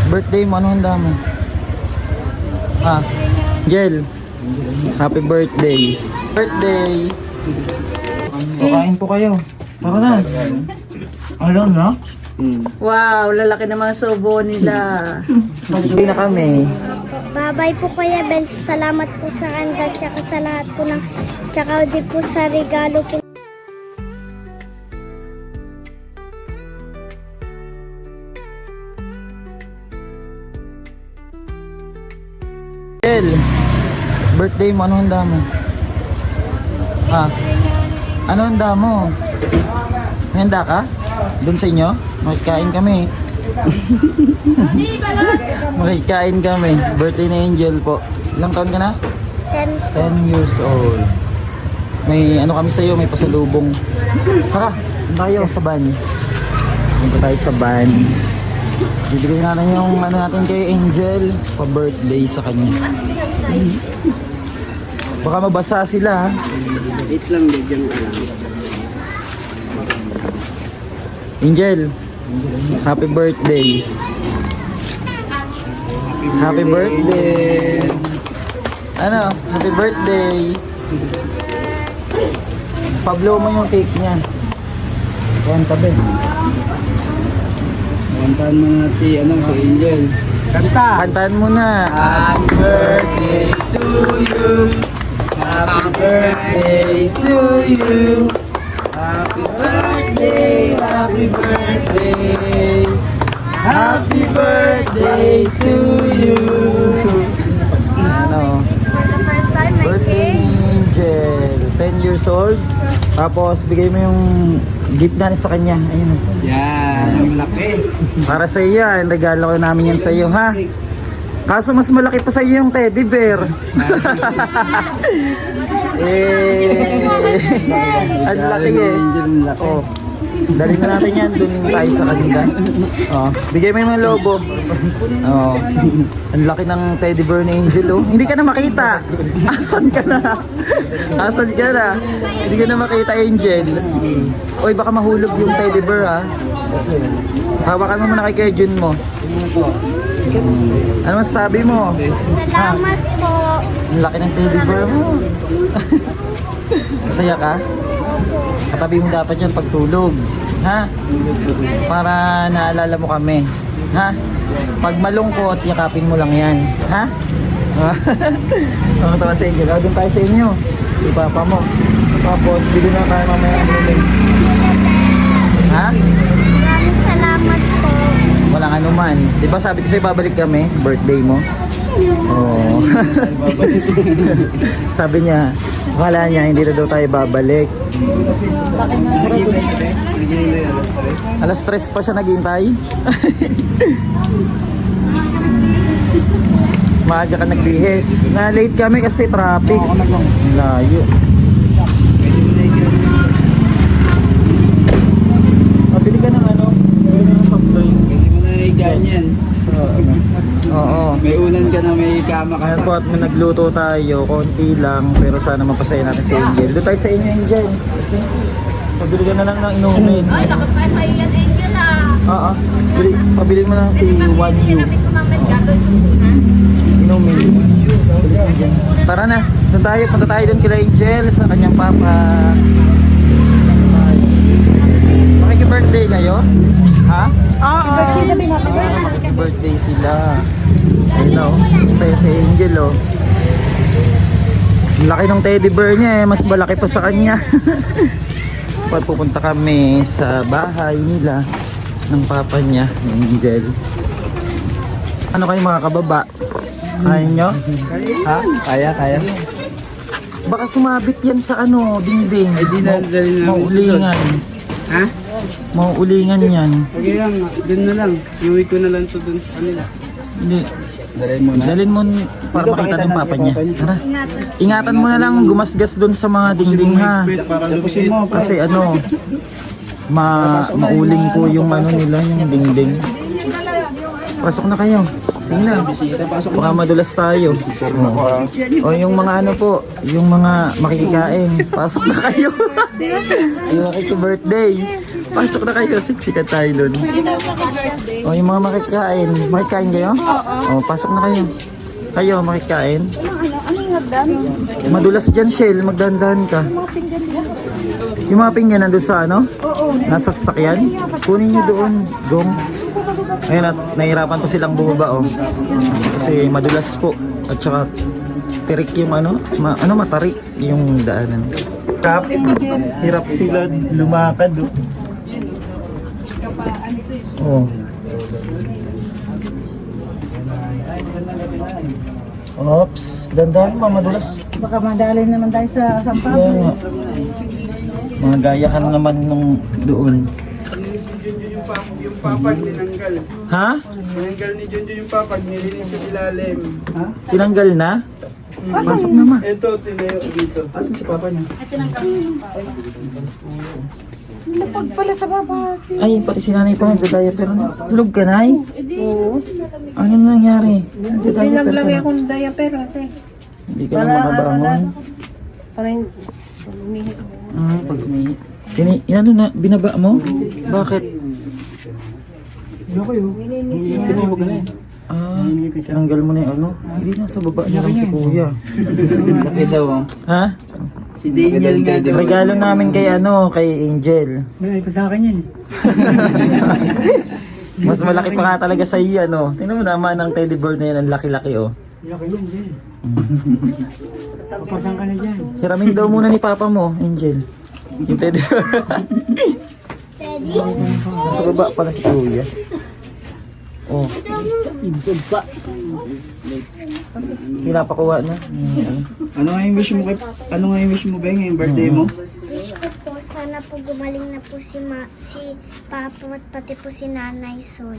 Birthday mo, ano handa mo? Ah, Angel. Happy birthday. Birthday. Kain po kayo. Tara na. Alam na? Wow, lalaki na mga subo nila. Pagkain na kami. Babay po Kuya Ben. Salamat po sa kanda. Tsaka sa lahat po ng... Tsaka din po sa regalo po. Angel. Birthday mo, ano handa mo? Ah, ano handa mo? May handa ka? Doon sa inyo? Makikain kami. Makikain kami. Birthday ni Angel po. Ilang taon ka na? 10 years old. May ano kami sa'yo, may pasalubong. Tara, punta tayo sa van. Punta tayo sa van. Bibigay natin yung ano natin kay Angel. Pa-birthday sa kanya. Baka mabasa sila ha. Wait lang, bigyan ko lang. Angel, happy birthday. Happy birthday. Ano? Happy birthday. Pablo mo yung cake niya. Yan tabi. Kantaan mo na si Angel. Kanta! Kantaan mo na. Happy birthday to you. Happy birthday to you. Happy birthday, happy birthday. Happy birthday to you. Ano? Birthday ni Angel. 10 years old. Tapos bigay mo yung gift na sa kanya. Ayun. Yan, ang laki. Para sa iyo yan. Regalo ko namin yan sa iyo ha. Kaso mas malaki pa sa iyo yung teddy bear. Ang laki eh. Oh. Dali na natin yan dun tayo sa kanila. Oh, bigay mo yung mga lobo. Oh. Ang laki ng teddy bear ni Angel oh. Hindi ka na makita. Asan ka na? Asan ka na? Hindi ka na makita Angel. Oy, baka mahulog yung teddy bear ha. Hawakan mo muna kay Kuya Jun mo. Ano masasabi mo? Salamat po. Ang laki ng teddy bear mo. Masaya ka? Katabi mo dapat yan pagtulog. Ha? Para naalala mo kami. Ha? Pag malungkot, yakapin mo lang yan. Ha? Ang tawa sa inyo. Doon tayo sa inyo. Si Papa mo. Tapos, bili na tayo mamaya ang lumin. Ha? Maraming salamat po. Walang anuman. Di ba sabi ko sa'yo babalik kami? Birthday mo? Oo. Sabi niya, akala niya hindi na daw tayo babalik. Alas 3 pa siya naghihintay. Maaga ka nagbihis. Na-late kami kasi traffic. Layo. Pabili ka ng ano? Pabili ka ng soft drink. Hindi mo na ganyan. Oo. May unan ka na may kama ka. Ayan po at may nagluto tayo, konti lang, pero sana mapasaya natin si Angel. Doon tayo sa inyo, Angel. Pabili ka na lang ng inumin. Ay, nakapasa yan, Angel ah. Oo. Pabili mo na si 1U. Namin gagawin ko na. Inumin. Tara na. Doon tayo. Punta tayo doon kila Angel sa kanyang papa. Makiki-birthday kayo? Ha? Oo. Makiki-birthday sila. Ayun o. Saya si Angel o. Ang laki ng teddy bear niya eh. Mas malaki pa sa kanya. Pag pupunta kami sa bahay nila ng papa niya, ni Angel. Ano kayo mga kababa? Kaya nyo? Ha? Kaya, kaya. Baka sumabit yan sa ano, dingding. Ay, di na, dali na. Mauulingan. Ha? Mauulingan yan. Okay lang, dun na lang. Iuwi ko na lang to dun sa kanila. Hindi. Dalhin mo na. Dalhin mo para Dito, makita pakita ng natin papa kay niya. papa niya. Tara. Ingatan mo na lang gumasgas doon sa mga dingding ha. Tapusin mo, Kasi ano, mauling ko yung ano nila, yung dingding. Pasok na kayo. Sige na. Baka madulas tayo. O yung mga ano po, yung mga makikikain. Pasok na kayo. Yung birthday. Pasok na kayo. Siksikat tayo doon. O, yung mga makikain. Makikain kayo? O, pasok na kayo. Kayo, makikain. Ano yung hagdan? Madulas dyan, Shell. Magdahan-dahan ka. Yung mga pinggan nandun sa ano? Nasa sasakyan? Kunin nyo doon. Gong. Ayun at nahirapan po silang bumaba oh. Kasi madulas po. At saka tirik yung ano, matarik yung daanan. Hirap sila lumakad oh. Oops, dandahan pa, madulas. Baka madali naman tayo sa sampag. Kaya nga. Mga gaya ka naman nung doon. Yung papag tinanggal. Ha? Tinanggal ni Junjo yung papag, nilinis sa ilalim. Ha? Tinanggal na? Pasok na ma. Ito, tinayo dito. Asan si papa niya? Lapag pala sa baba. Ay, pati si nanay pa nagda-diaper na. Tulog ka, nay? Oo. Ano nangyari? Nagda-diaper ka na. akong diaper ate. Hindi ka na makabangon. Parang Pag may... Ano na, binaba mo? Bakit? Tinanggal mo na yung ano? Hindi nasa baba niya lang si kuya. Laki daw. Ha? Si Daniel nga daw. Regalo namin kay ano, kay Angel. May ko sa akin yan. Mas malaki pa nga talaga sa iyo, ano? Tingnan mo naman ang teddy bear na yan, ang laki-laki, oh. Laki yan, Jay. Papasan ka na dyan. Hiramin daw muna ni papa mo, Angel. Yung teddy bear. Daddy, Nasa baba pala si kuya. Oh. Pinapakuha na. Ano nga yung wish mo ba yung birthday mo? wish ko po, sana po gumaling na po si Papa at pati po si Nanay Sol.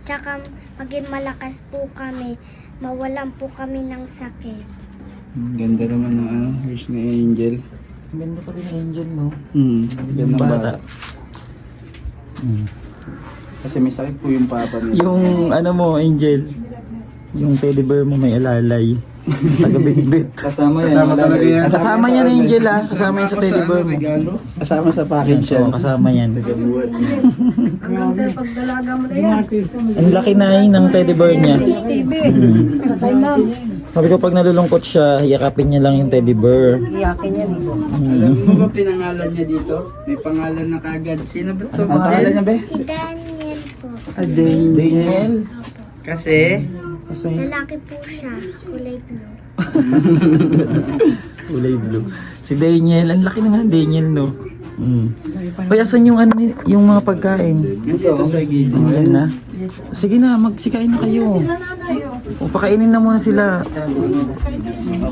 Tsaka maging malakas po kami, mawalan po kami ng sakit. Ganda naman ng wish ni Angel. Ang ganda pati ni Angel, no? Ganda Bata. Kasi may sakit po yung papa niya. Yung ano mo, Angel, yung teddy bear mo may alalay. Taga-bit-bit. Kasama talaga yan. Kasama yan, Angel, ah. Kasama yan sa teddy bear mo. Kasama sa package Oo, yan. kasama yan. hanggang sa pagdalaga mo na yan. Ang laki na ng teddy bear niya. TV. Kay ma'am. Sabi ko pag nalulungkot siya, yakapin niya lang yung teddy bear. Iyakin yan eh. Alam mo ba pinangalan niya dito? May pangalan na kagad. Sino ba ito? Ang pangalan niya ba? Si Daniel po, Daniel. Kasi Kasi lalaki po siya, kulay blue. kulay blue. Si Daniel, ang laki naman ng Daniel, no? Kaya saan yung, ano, yung mga pagkain? ito. Andyan na. Sige na, magsikain na kayo. O, pakainin na muna sila.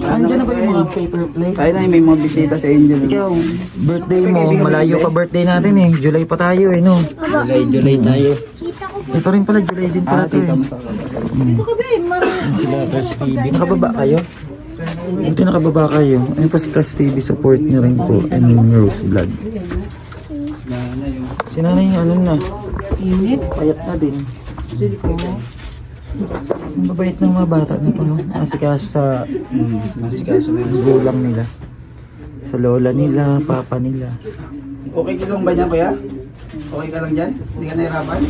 Andyan na ba yung mga paper plate? Kaya na may mga bisita sa Angel. Ikaw, birthday mo, malayo pa birthday natin eh. July pa tayo eh, no? July tayo. Kita ko po, Ito rin pala, July din pala to eh. Yan sila, Trust TV. Nakababa kayo? Dito nakababa kayo. Ayun po si Trust TV, support niyo rin po. And Rose Vlog. Si nanay yung ano na. Payat na din. Ang babait ng mga bata na po, no? Nasikaso sa Nasikaso na yun. gulang nila. Sa lola nila, papa nila. Okay ka lang ba niyan, kuya? Okay ka lang dyan? Hindi ka nahirapan?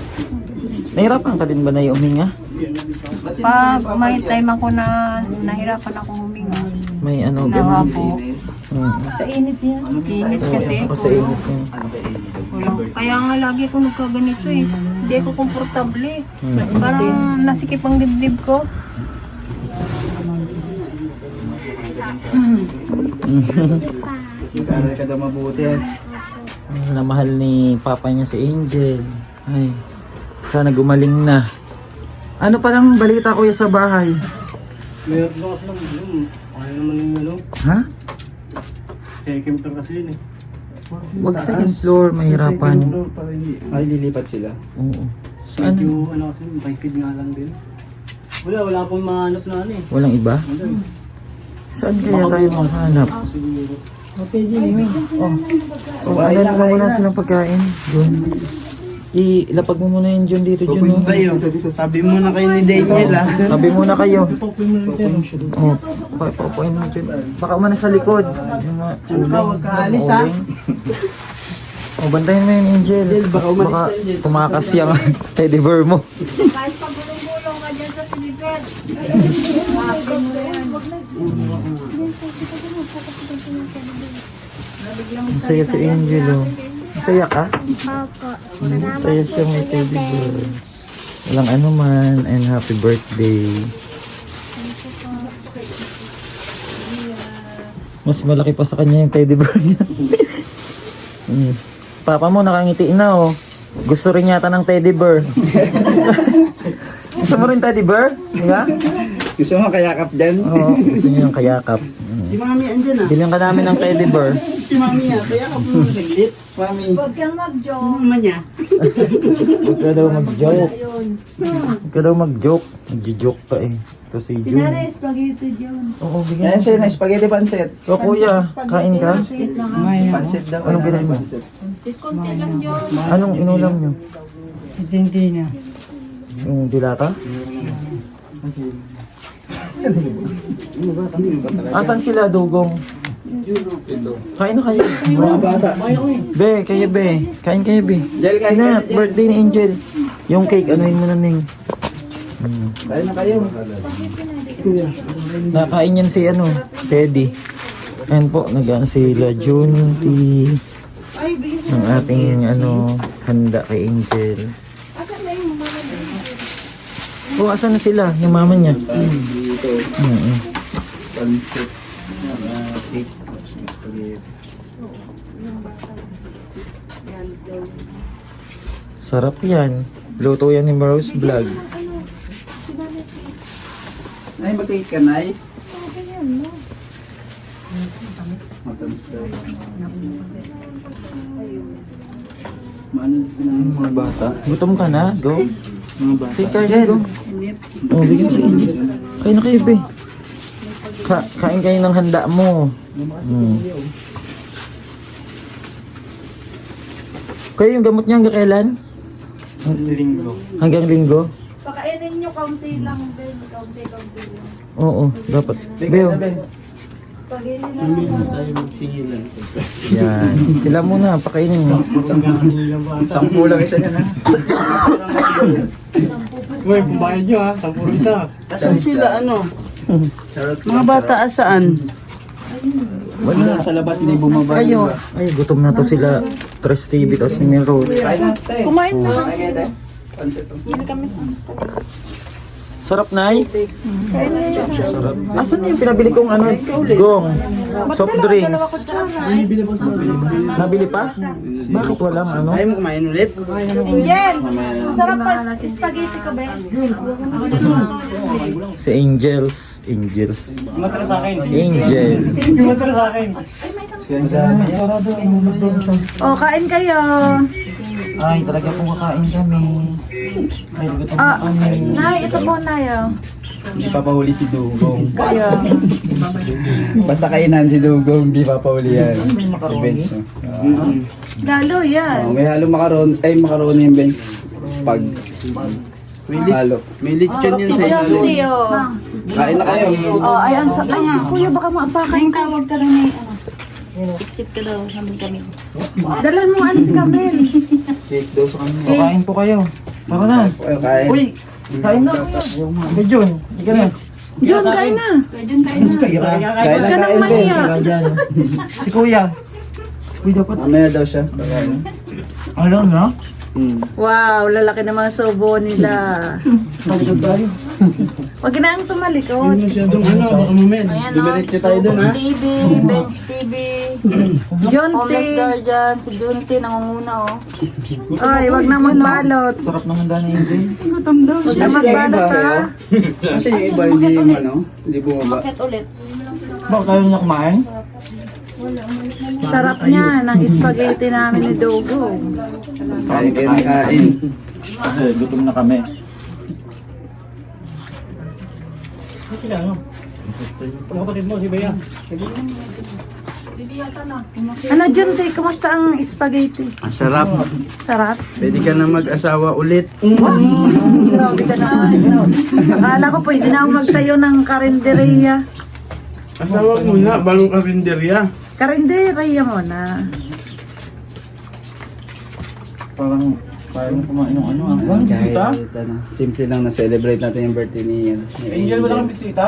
Nahirapan ka din ba na yung uminga? Pag may time ako na nahirapan ako huminga. May ano, Nawa ganun. po. Sa init yan. Init kasi. Ako sa init ko. Kaya nga lagi ako nagkaganito eh. Hindi ako komportable. Parang nasikip ang dibdib ko. Sana ka daw mabuti. Mahal na mahal ni papa niya si Angel. Ay, sana gumaling na. Ano palang balita kuya sa bahay? Meron lang ako lang. Kaya naman yung ano. Ha? Second floor kasi yun eh. Wag second floor, mahirapan. Ay, lilipat sila. Oo. Saan? Yung ano kasi, bikid nga lang din. Wala akong mahanap na ano eh. Walang iba? Saan kaya tayo makahanap? Oh, alam mo muna silang pagkain. Doon. Ilapag mo muna yun dyan dito dyan. Pupunta tayo. Tabi muna kayo ni Daniel ah. Tabi muna kayo. Oh, paupuin mo dyan. Baka umana sa likod. Yung mga uling. Alis, ha? Uling. O, bantayan mo yun, Angel. baka umalis Baka na, Angel. tumakas yung teddy bear mo. Kahit pagulong-gulong ka dyan sa silipin. Happy mo yan. Masaya si Angel, oh. Masaya ka? Opo. Masaya siya may teddy bear. Walang ano man, and happy birthday. Mas malaki pa sa kanya yung teddy bear niya. Papa mo nakangiti na, oh. Gusto rin yata ng teddy bear. Gusto mo rin teddy bear? Nga? Gusto mo kayakap dyan? Oo, gusto niya yung kayakap. Si Mami andyan ah. Bilhan ka namin ng teddy bear. Si Mami ah, kayakap mo saglit. Mami. Huwag kang mag-joke. Mama niya. Huwag ka daw mag-joke. Huwag ka daw mag-joke. Nag-joke ka eh. Ito si Jun. spaghetti dyan. Oo, Yan bigyan. siya na spaghetti pancit. O kuya, kain ka? Pancit daw. Anong kinain mo? Kunti lang yun. Anong inulam nyo? Argentina. Yung dilata? Asan sila, Dugong? Kain na kayo. Mga bata. Be, kayo be. Kain kayo be. Jel, kain Na, ka na, Jel. birthday ni Angel. Yung cake, anuhin mo na Ning. Kain na kayo. Nakain yan si ano, Teddy. Ayan po, nag-ano sila Junti. Ang ating ano, handa kay Angel. Oh, asan na sila? Yung mama niya. Dito. Pancit. Cake. Spaghetti. Sarap yan. Luto yan ni Rose Vlog. Nay, mag-cake ka, Nay? Matamis daw. Maano sila ng mga bata? Gutom ka na? Go. Mga bata. Sige, kain go. Oh, bigyan mo si Angel. Kain na kayo, be. Kain kayo ng handa mo. Kayo yung gamot niya hanggang kailan? Linggo. Hanggang linggo? Pakainin nyo kaunti lang din. Kaunti lang. Oo, dapat. Beo. Tayo magsingilan. Yan. Sila muna, pakainin mo. 10 lang isa yan, ha? Uy, pumbayad nyo ha, 10 isa. Saan sila, ano? Mga bata, saan? Wala. Sa labas, hindi bumaba. Kayo. Ay, gutom na to sila. Tres TV, tapos ni Rose. Kain na, tayo. Kumain na. Kain na, pancit. Sarap, Nay? Sarap. Asan yung pinabili kong ano? Gong. Soft drinks. Nabili pa? Bakit walang ano? Ayaw mo kumain ulit? Angel! Masarap pa. Spaghetti ka ba? Si Angels. Angels. Matara sa akin. Angel. Matara sa akin. O, kain kayo. Ay, talaga kung kakain kami. Ay, gutom na kami. Nay, ito po, Nay. Oh. Hindi pa pahuli si Dugong. Kayo. Basta kainan si Dugong, hindi pa pahuli yan. Si Bench. Lalo yan. May halo macaroni yung Bench. Pag. Halo. May lechon Si Jonty, oh. Kain na kayo. Oh, ay, ang sa kanya. Kuya, baka maapakain ka. Huwag ka rin Exit ka daw, nandun kami. Dalan mo ano si Gabriel. Cake daw sa kanila. Kain po kayo. Tara na. Kain. Uy, kain na kayo. Ikaw, Jun. Ika na. John, kain na. Kira. Huwag ka nang mahiya. Kira dyan. Si Kuya. Uy, dapat. Mamaya daw siya. Alam na? Wow, lalaki ng mga sobo nila. Palikod tayo. Huwag na ang tumalikod. Masyadong ano, baka moment. Dumiretso tayo dun, ha? TV, Bench TV. Jonty. Dyan, si Jonty nangunguna, oh. Ay, wag na magbalot. Sarap naman dahil yung Angel. Wag na magbalot, ha. Kasi yung iba hindi yung ano, hindi bumaba. Bakit tayo niya kumain? Sarap niya, ng spaghetti namin ni Dogo. Kain kayo na kain. Kasi gutom na kami. Sila ano? Ang kapatid mo, si Bea. Ano, Jonty, kumusta ang spaghetti? Ang sarap. Sarap? Pwede ka na mag-asawa ulit. Grabe ka naman. Akala ko pwede na ako magtayo ng karinderya. Asawa muna, bagong karinderya. Karinderya mo na. parang kumain ng ano. Ang bisita? Simple lang na-celebrate natin yung birthday ni Angel, wala kang bisita?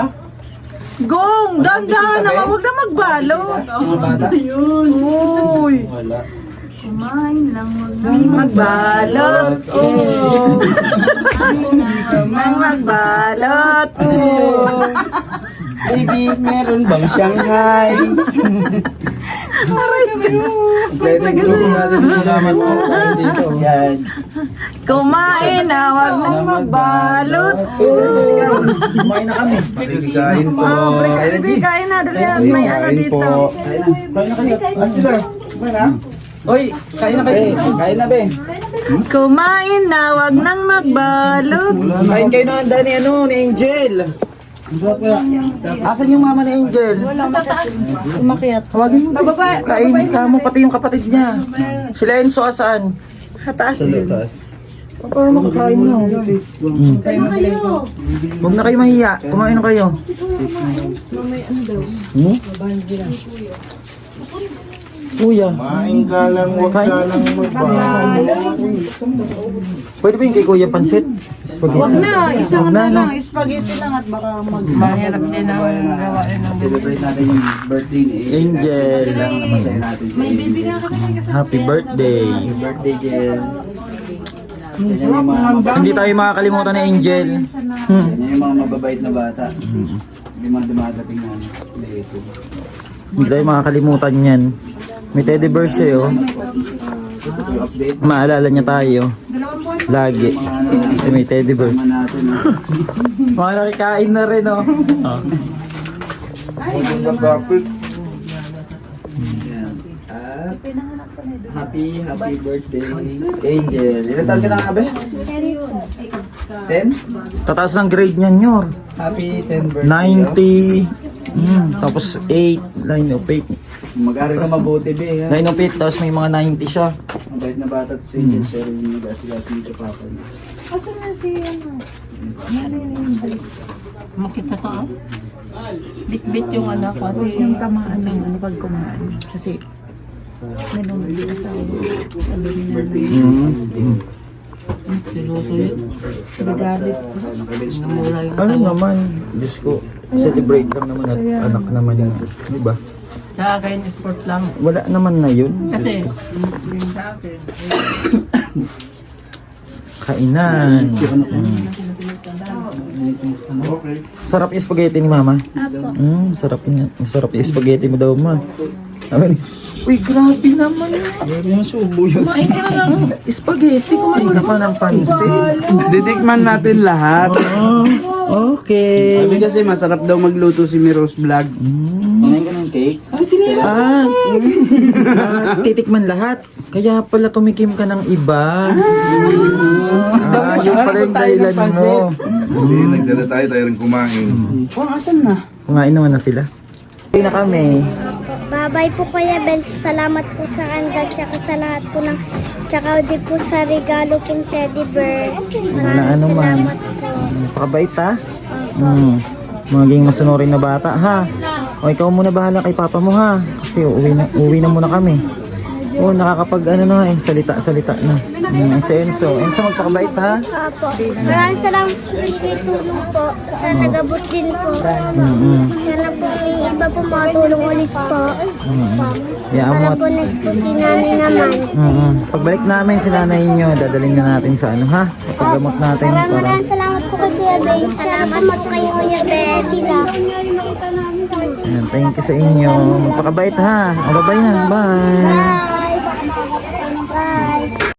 Gong! Dahan-dahan naman, huwag na magbalot. Mga bata? Uy! Wala. Kumain lang, huwag na magbalot. Oh. Nang magbalot. Oh. Baby, meron bang Shanghai? Pwede gusto natin salamat po dito. Yan. Kumain na, huwag na magbalot. Kumain na kami. Kain po. Oh, Bricks TV, kain na. Dali, may ano dito. Kain na kayo. Angela, kumain na? Hoy, kain na kayo. Kain na, be. Kumain na, huwag nang magbalot. Kain kayo na handa ni Angel. Asan yung mama ni Angel? Umakyat. Tawagin mo. Kain ka mo, pati yung kapatid niya. Sila Enzo, asaan? Hataas. Para makakain nyo. Huwag na kayo mahiya. Kumain na kayo. Kuya. Kain ka lang, huwag ka lang magbago. Pwede ba yung kay Kuya Pansit? Spaghetti. Huwag na, isang Huwag na, na no? lang, spaghetti lang at baka mahirap din ang gawain ng Celebrate natin yung birthday ni Angel. Lang na masaya natin si Angel. Happy birthday. Happy birthday, Angel. Yan yung mga Hindi tayo makakalimutan ni Angel. yan yung mga mababait na bata. Hindi mga dumadating na blessing. Hindi tayo makakalimutan yan. May teddy bear siya, oh. Update Maalala niya tayo. Lagi. Kasi may teddy bear. naman natin. Mga nakikain na rin, oh. Oh. Huwag na topic. Yan. At happy birthday, Angel. Ilan taon ka na, Abe? 10? Tataas ng grade niyan, Yor. Happy 10th birthday. 90. Tapos 8. Line of 8. Mag-aral ka mabuti, Be. Ha? Line of 8. Tapos may mga 90 siya. Mabait na bata to si Angel. Siya rin yung nag-asigas niya sa papa niya. Asan na si Makita ka ah? Bit-bit yung anak ko. Huwag yung tamaan ng ano pag kumain. Kasi nalungod yung asawa. Sabi ni nanay. Nagalit. Mura yung Ano naman? Diyos ko. Celebrate lang naman at anak naman yun. Di ba? sa akin, sport lang. Wala naman na yun. Kasi, yung sa akin, Kainan. Okay. Sarap yung spaghetti ni mama. Sarap yun. Sarap yung spaghetti mo daw, ma. Sabi ni, uy, grabe naman yun. Grabe yung subo yan. Kumain ka na ng spaghetti. Kumain ka pa ng pansit. Didikman natin lahat. Oh, okay. Sabi kasi masarap daw magluto si Miros Vlog. Kumain ka ng cake? Ah, titikman lahat. Kaya pala tumikim ka ng iba. Yung pala yung dahilan mo. Hindi, nagdala tayo rin kumain. Kung asan na? Kumain naman na sila. Uwi na kami. Babay po Kuya Ben. Salamat po sa kanda. Tsaka sa lahat po ng... Tsaka din po sa regalo pong teddy bear. Wala ano man. Salamat po. Pakabait ha. Maging masunurin na bata ha. O ikaw muna bahala kay papa mo ha. Kasi uwi na muna kami. Oh, nakakapag ano na salita na. Si Enzo. Enzo, magpakabait ha. Apo. Maraming salamat po kay tulong po. Sa nagabot din po. Sana po may iba po makatulong ulit po. Hayaan mo Para at po next po si nanay naman. pagbalik namin si nanay nyo, dadalhin na natin sa ano ha. Paggamot natin para Maraming salamat po kay Kuya Ben. Salamat po kay Kuya Ben. Sila. Ayan, thank you sa inyo. Magpakabait ha. O, bye-bye na. Bye.